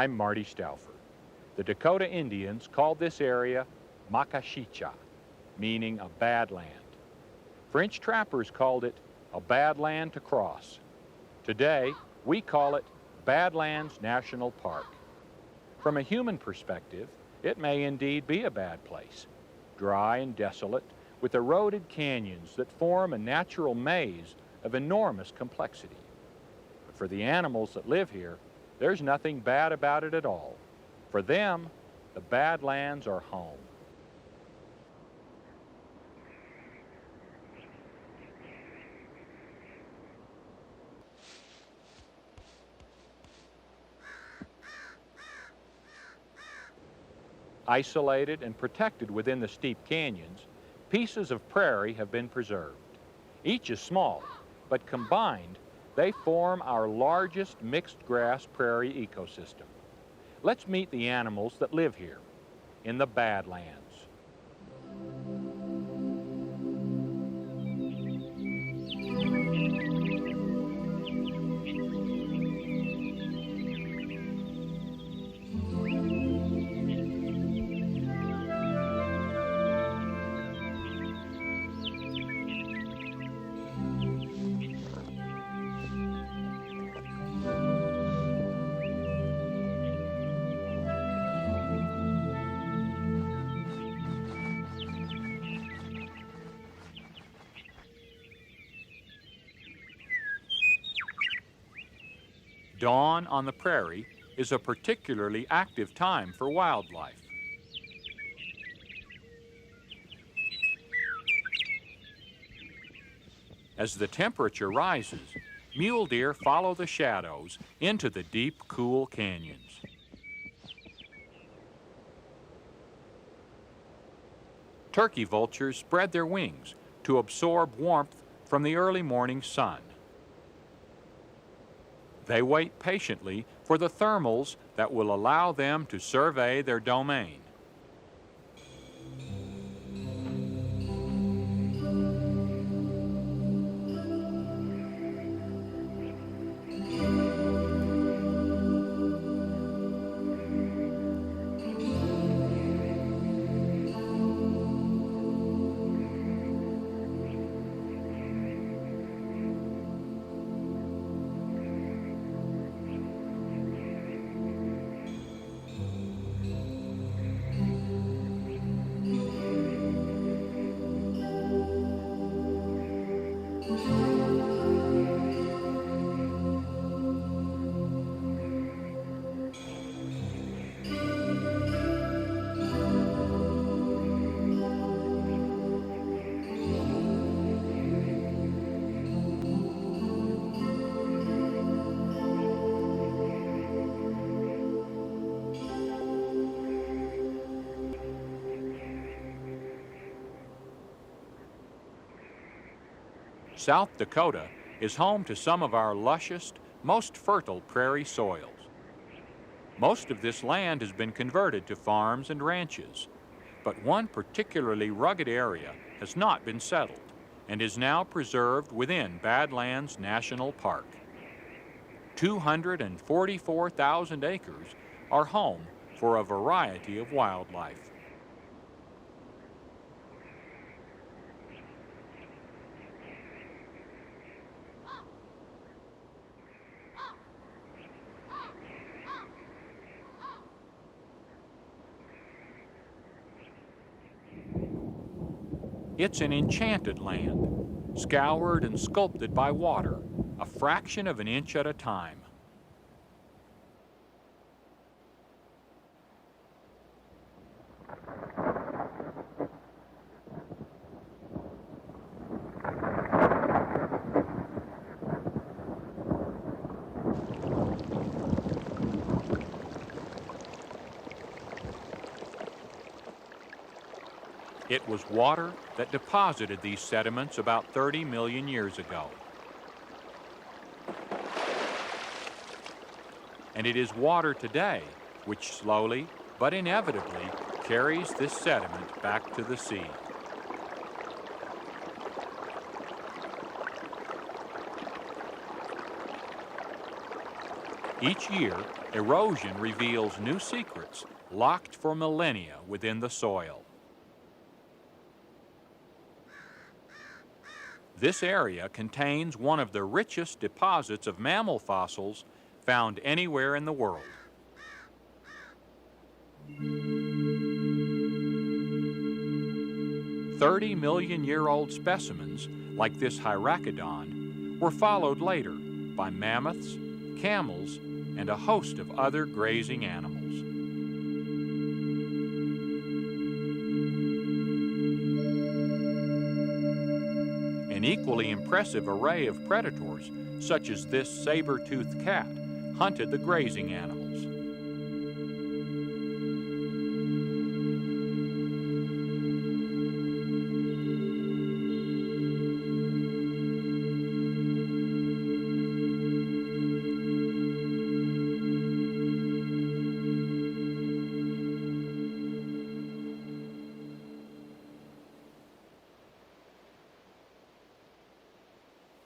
I'm Marty Stouffer. The Dakota Indians called this area Makashicha, meaning a bad land. French trappers called it a bad land to cross. Today, we call it Badlands National Park. From a human perspective, it may indeed be a bad place, dry and desolate, with eroded canyons that form a natural maze of enormous complexity. But for the animals that live here, there's nothing bad about it at all. For them, the Badlands are home. Isolated and protected within the steep canyons, pieces of prairie have been preserved. Each is small, but combined, they form our largest mixed grass prairie ecosystem. Let's meet the animals that live here in the Badlands. Dawn on the prairie is a particularly active time for wildlife. As the temperature rises, mule deer follow the shadows into the deep, cool canyons. Turkey vultures spread their wings to absorb warmth from the early morning sun. They wait patiently for the thermals that will allow them to survey their domain. South Dakota is home to some of our lushest, most fertile prairie soils. Most of this land has been converted to farms and ranches, but one particularly rugged area has not been settled and is now preserved within Badlands National Park. 244,000 acres are home for a variety of wildlife. It's an enchanted land, scoured and sculpted by water, a fraction of an inch at a time. It was water that deposited these sediments about 30 million years ago. And it is water today which slowly but inevitably carries this sediment back to the sea. Each year, erosion reveals new secrets locked for millennia within the soil. This area contains one of the richest deposits of mammal fossils found anywhere in the world. 30-million-year-old specimens, like this hyracoddon, were followed later by mammoths, camels, and a host of other grazing animals. An equally impressive array of predators, such as this saber-toothed cat, hunted the grazing animals.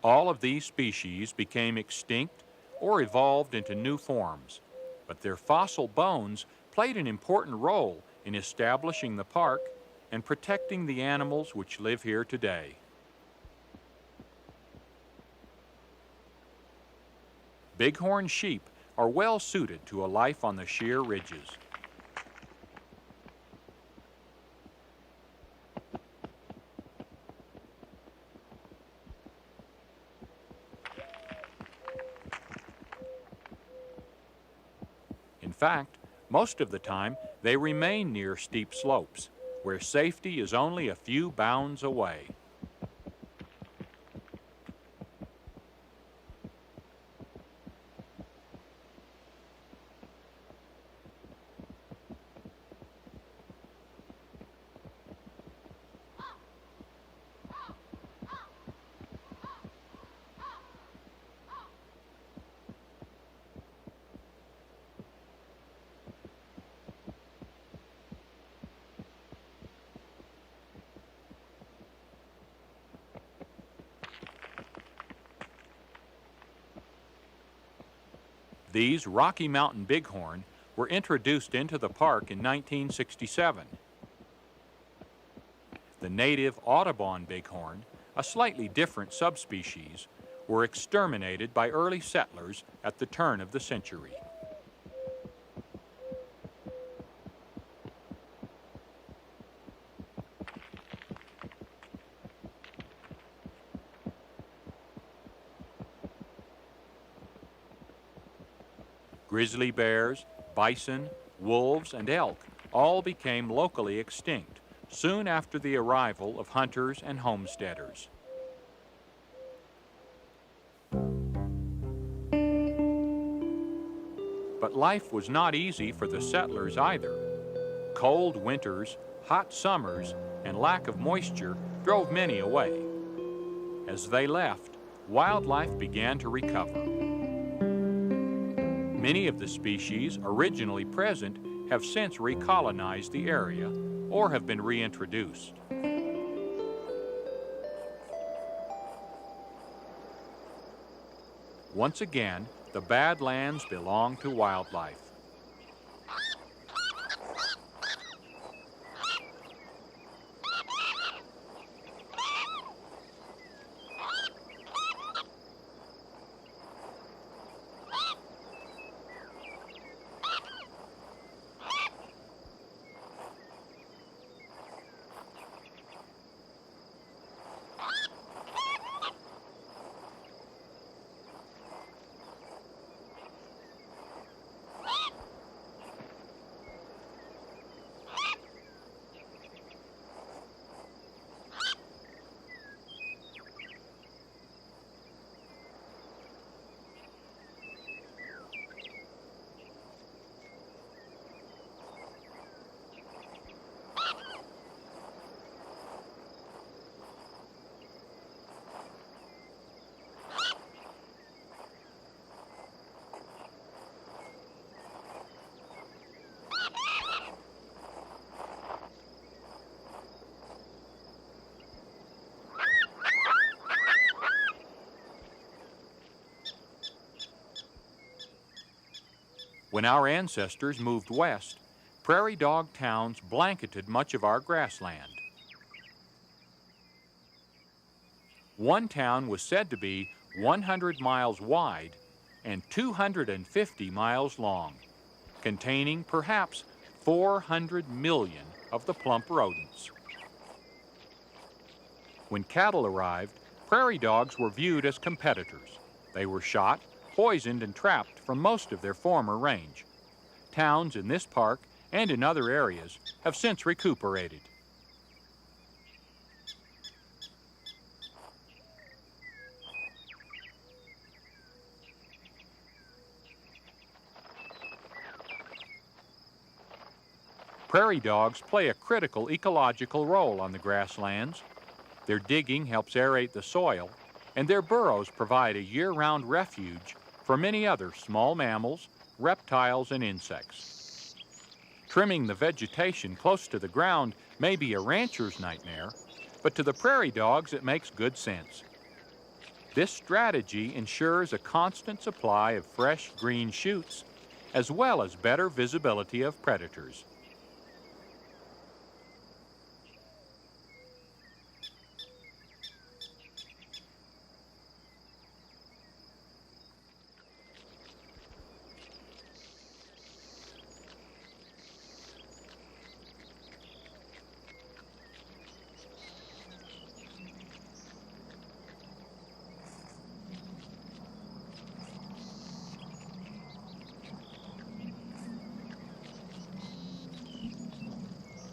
All of these species became extinct or evolved into new forms, but their fossil bones played an important role in establishing the park and protecting the animals which live here today. Bighorn sheep are well suited to a life on the sheer ridges. In fact, most of the time they remain near steep slopes, where safety is only a few bounds away. These Rocky Mountain bighorn were introduced into the park in 1967. The native Audubon bighorn, a slightly different subspecies, were exterminated by early settlers at the turn of the century. Grizzly bears, bison, wolves, and elk all became locally extinct soon after the arrival of hunters and homesteaders. But life was not easy for the settlers either. Cold winters, hot summers, and lack of moisture drove many away. As they left, wildlife began to recover. Many of the species originally present have since recolonized the area or have been reintroduced. Once again, the Badlands belong to wildlife. When our ancestors moved west, prairie dog towns blanketed much of our grassland. One town was said to be 100 miles wide and 250 miles long, containing perhaps 400 million of the plump rodents. When cattle arrived, prairie dogs were viewed as competitors. They were shot, poisoned, and trapped from most of their former range. Towns in this park and in other areas have since recuperated. Prairie dogs play a critical ecological role on the grasslands. Their digging helps aerate the soil, and their burrows provide a year-round refuge for many other small mammals, reptiles, and insects. Trimming the vegetation close to the ground may be a rancher's nightmare, but to the prairie dogs it makes good sense. This strategy ensures a constant supply of fresh green shoots, as well as better visibility of predators.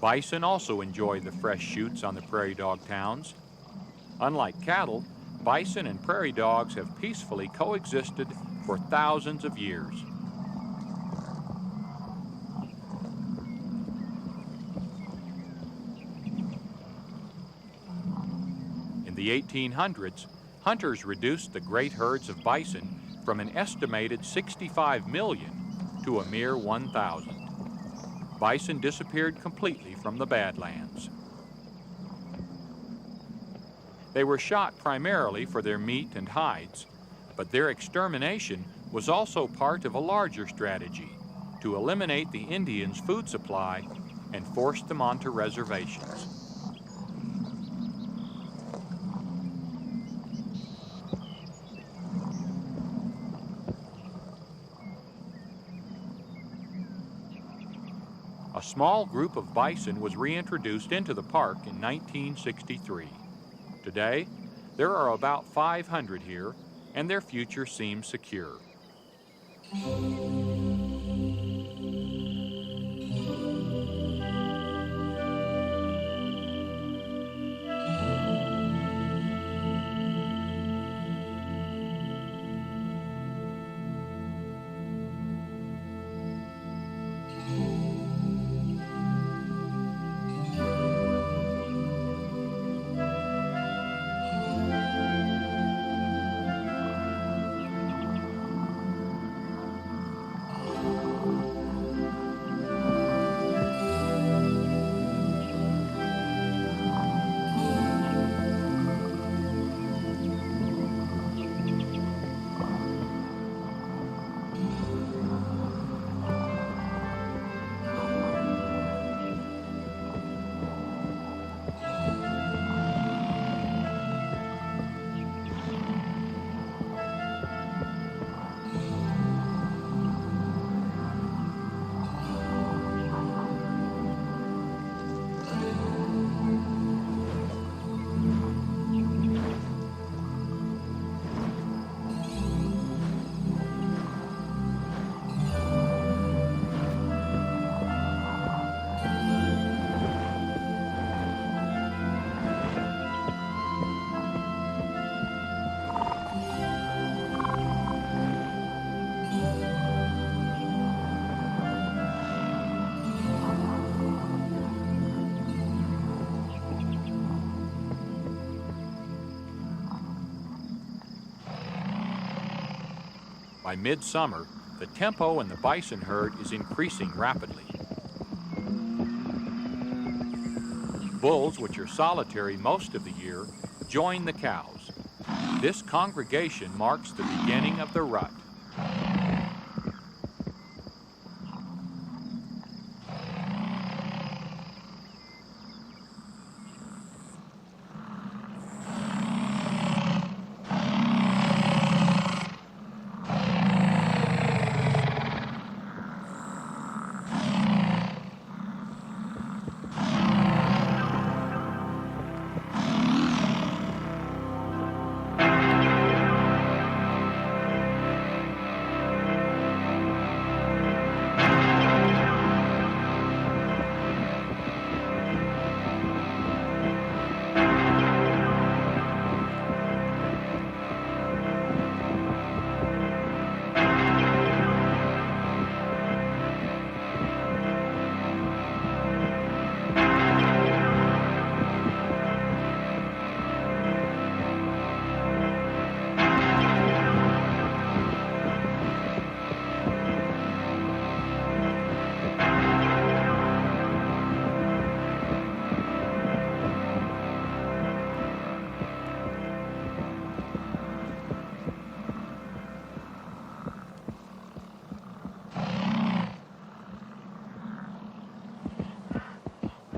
Bison also enjoy the fresh shoots on the prairie dog towns. Unlike cattle, bison and prairie dogs have peacefully coexisted for thousands of years. In the 1800s, hunters reduced the great herds of bison from an estimated 65 million to a mere 1,000. Bison disappeared completely from the Badlands. They were shot primarily for their meat and hides, but their extermination was also part of a larger strategy to eliminate the Indians' food supply and force them onto reservations. A small group of bison was reintroduced into the park in 1963. Today, there are about 500 here, and their future seems secure. By midsummer, the tempo in the bison herd is increasing rapidly. Bulls, which are solitary most of the year, join the cows. This congregation marks the beginning of the rut.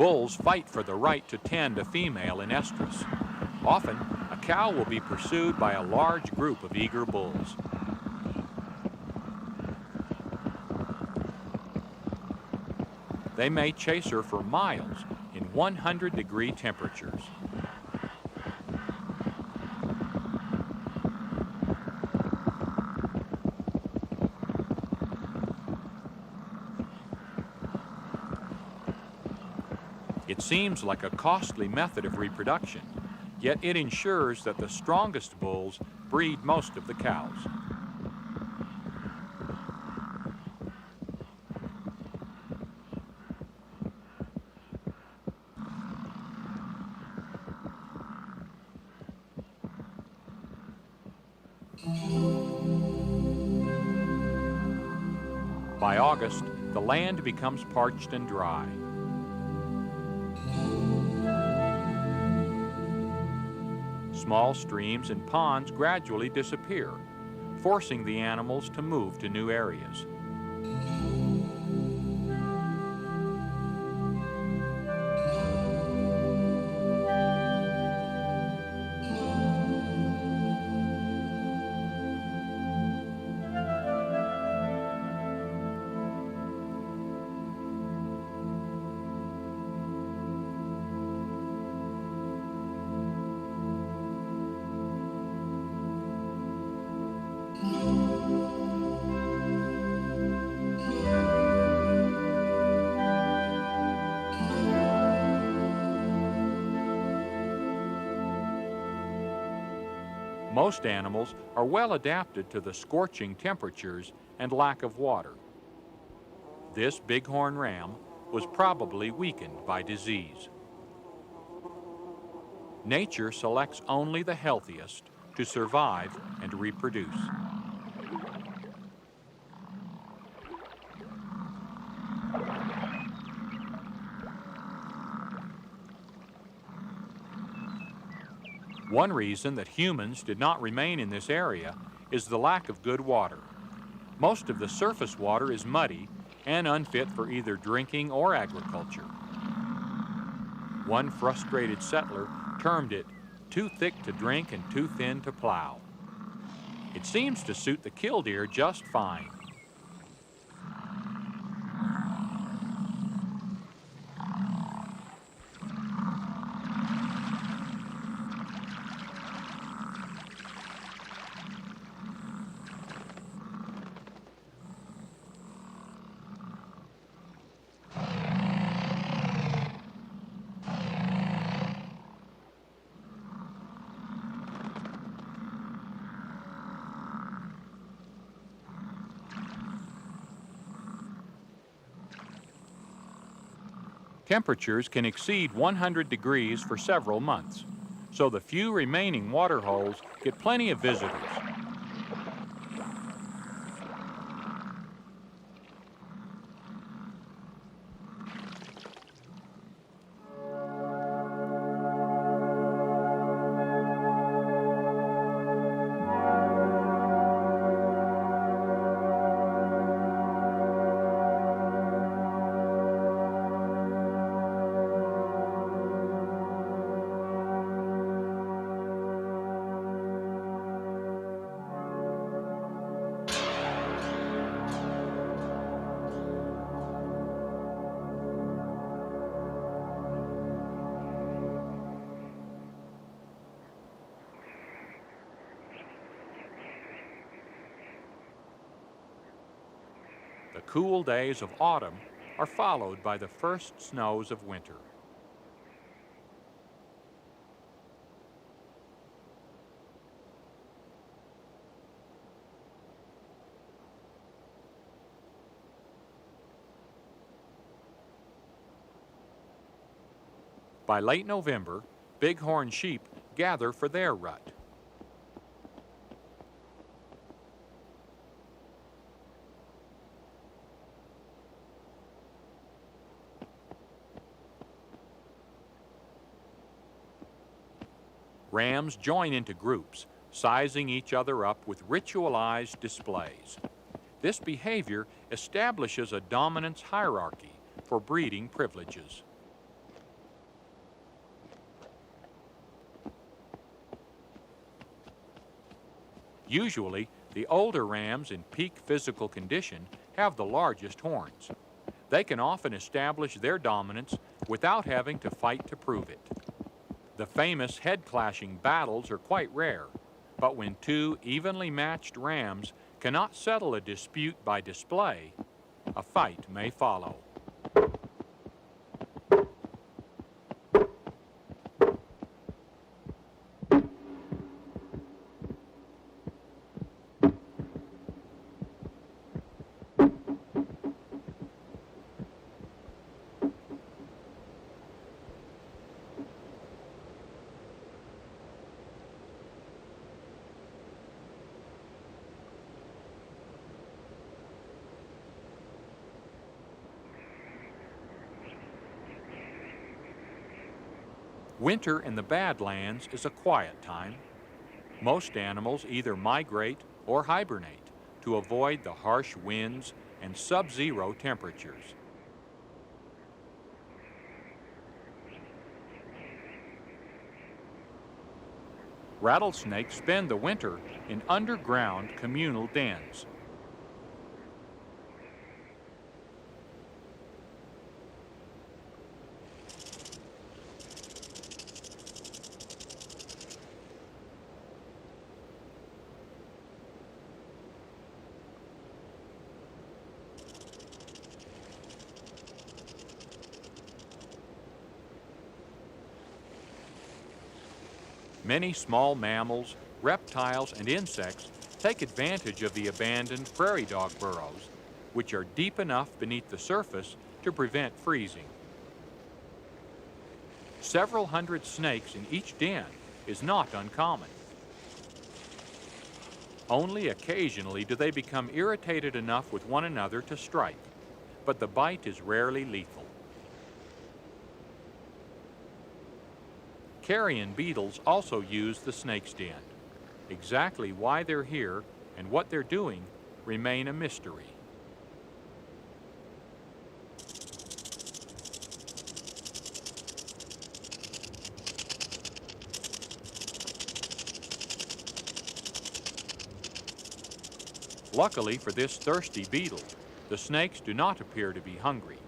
Bulls fight for the right to tend a female in estrus. Often, a cow will be pursued by a large group of eager bulls. They may chase her for miles in 100-degree temperatures. It seems like a costly method of reproduction, yet it ensures that the strongest bulls breed most of the cows. By August, the land becomes parched and dry. Small streams and ponds gradually disappear, forcing the animals to move to new areas. Most animals are well adapted to the scorching temperatures and lack of water. This bighorn ram was probably weakened by disease. Nature selects only the healthiest to survive and reproduce. One reason that humans did not remain in this area is the lack of good water. Most of the surface water is muddy and unfit for either drinking or agriculture. One frustrated settler termed it too thick to drink and too thin to plow. It seems to suit the killdeer just fine. Temperatures can exceed 100 degrees for several months, so the few remaining water holes get plenty of visitors. The cool days of autumn are followed by the first snows of winter. By late November, bighorn sheep gather for their rut. Rams join into groups, sizing each other up with ritualized displays. This behavior establishes a dominance hierarchy for breeding privileges. Usually, the older rams in peak physical condition have the largest horns. They can often establish their dominance without having to fight to prove it. The famous head-clashing battles are quite rare, but when two evenly matched rams cannot settle a dispute by display, a fight may follow. Winter in the Badlands is a quiet time. Most animals either migrate or hibernate to avoid the harsh winds and sub-zero temperatures. Rattlesnakes spend the winter in underground communal dens. Many small mammals, reptiles, and insects take advantage of the abandoned prairie dog burrows, which are deep enough beneath the surface to prevent freezing. Several hundred snakes in each den is not uncommon. Only occasionally do they become irritated enough with one another to strike, but the bite is rarely lethal. Carrion beetles also use the snake's den. Exactly why they're here and what they're doing remain a mystery. Luckily for this thirsty beetle, the snakes do not appear to be hungry.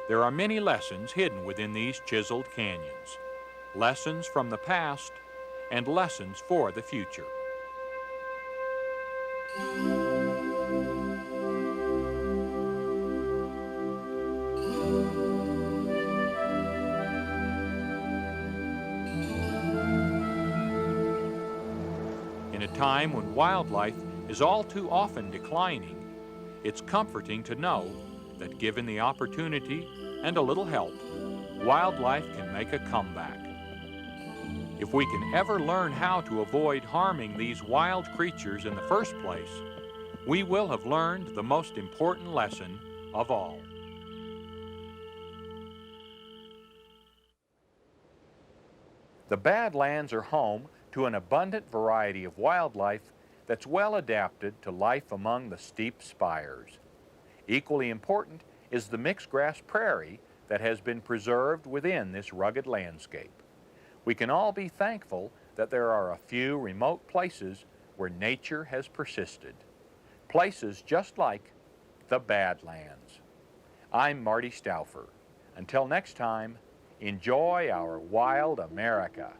There are many lessons hidden within these chiseled canyons. Lessons from the past and lessons for the future. In a time when wildlife is all too often declining, it's comforting to know that given the opportunity and a little help, wildlife can make a comeback. If we can ever learn how to avoid harming these wild creatures in the first place, we will have learned the most important lesson of all. The Badlands are home to an abundant variety of wildlife that's well adapted to life among the steep spires. Equally important is the mixed grass prairie that has been preserved within this rugged landscape. We can all be thankful that there are a few remote places where nature has persisted. Places just like the Badlands. I'm Marty Stouffer. Until next time, enjoy our wild America.